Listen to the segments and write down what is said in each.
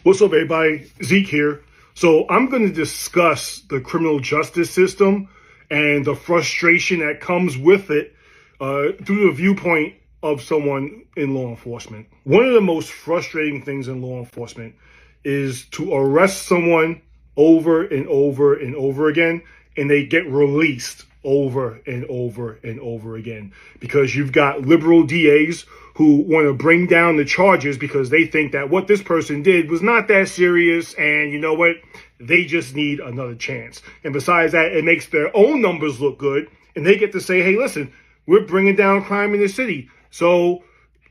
What's up, everybody? Zeke here. So I'm going to discuss the criminal justice system and the frustration that comes with it through the viewpoint of someone in law enforcement. One of the most frustrating things in law enforcement is to arrest someone over and over and over again, and they get released over and over and over again because you've got liberal DAs who want to bring down the charges because they think that what this person did was not that serious, and you know what, they just need another chance. And besides that, it makes their own numbers look good, and they get to say, hey, listen, we're bringing down crime in the city. So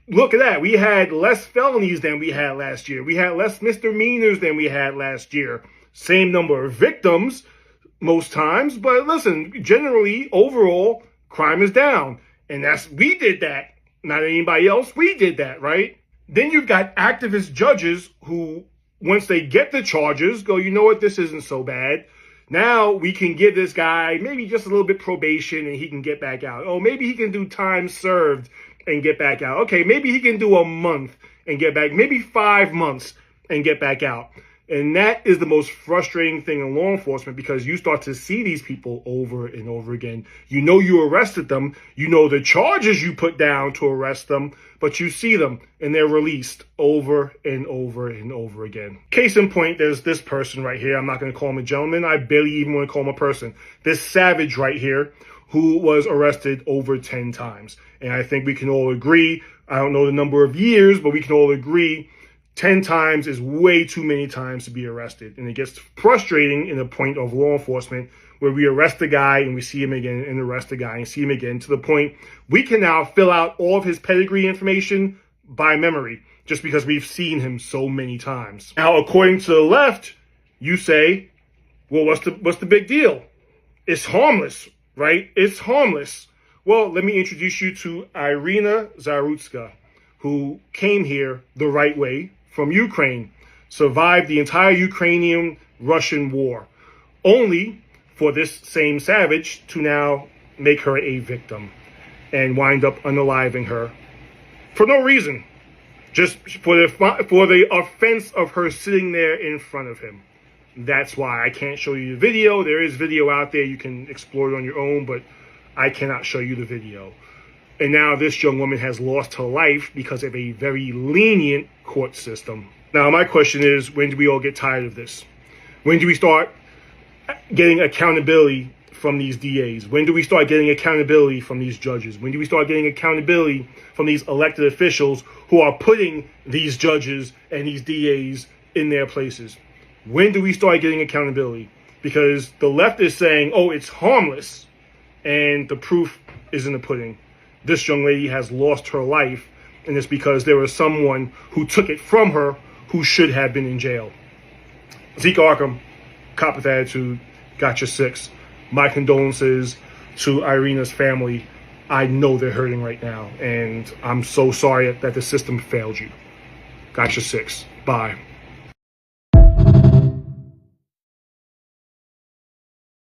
look at that. We had less felonies than we had last year. We had less misdemeanors than we had last year. Same number of victims most times, but listen, generally, overall, crime is down. And we did that. Not anybody else. We did that, right? Then you've got activist judges who, once they get the charges, go, you know what, this isn't so bad. Now we can give this guy maybe just a little bit probation and he can get back out. Oh, maybe he can do time served and get back out. Okay, maybe he can do a month and get back, maybe 5 months and get back out. And that is the most frustrating thing in law enforcement because you start to see these people over and over again. You know you arrested them. You know the charges you put down to arrest them, but you see them and they're released over and over and over again. Case in point, there's this person right here. I'm not going to call him a gentleman. I barely even want to call him a person. This savage right here who was arrested over 10 times. And I think we can all agree, I don't know the number of years, but we can all agree 10 times is way too many times to be arrested. And it gets frustrating in the point of law enforcement where we arrest the guy and we see him again and arrest the guy and see him again to the point we can now fill out all of his pedigree information by memory just because we've seen him so many times. Now, according to the left, you say, well, what's the big deal? It's harmless, right? It's harmless. Well, let me introduce you to Irina Zarutska, who came here the right way from Ukraine, survived the entire Ukrainian-Russian war, only for this same savage to now make her a victim and wind up unaliving her for no reason, just for the offense of her sitting there in front of him. That's why I can't show you the video. There is video out there. You can explore it on your own, but I cannot show you the video. And now this young woman has lost her life because of a very lenient court system. Now, my question is, when do we all get tired of this? When do we start getting accountability from these DAs? When do we start getting accountability from these judges? When do we start getting accountability from these elected officials who are putting these judges and these DAs in their places? When do we start getting accountability? Because the left is saying, oh, it's harmless, and the proof is in the pudding. This young lady has lost her life, and it's because there was someone who took it from her who should have been in jail. Zeke Arkham, Cop with Attitude, Gotcha 6. My condolences to Irina's family. I know they're hurting right now, and I'm so sorry that the system failed you. Gotcha 6. Bye.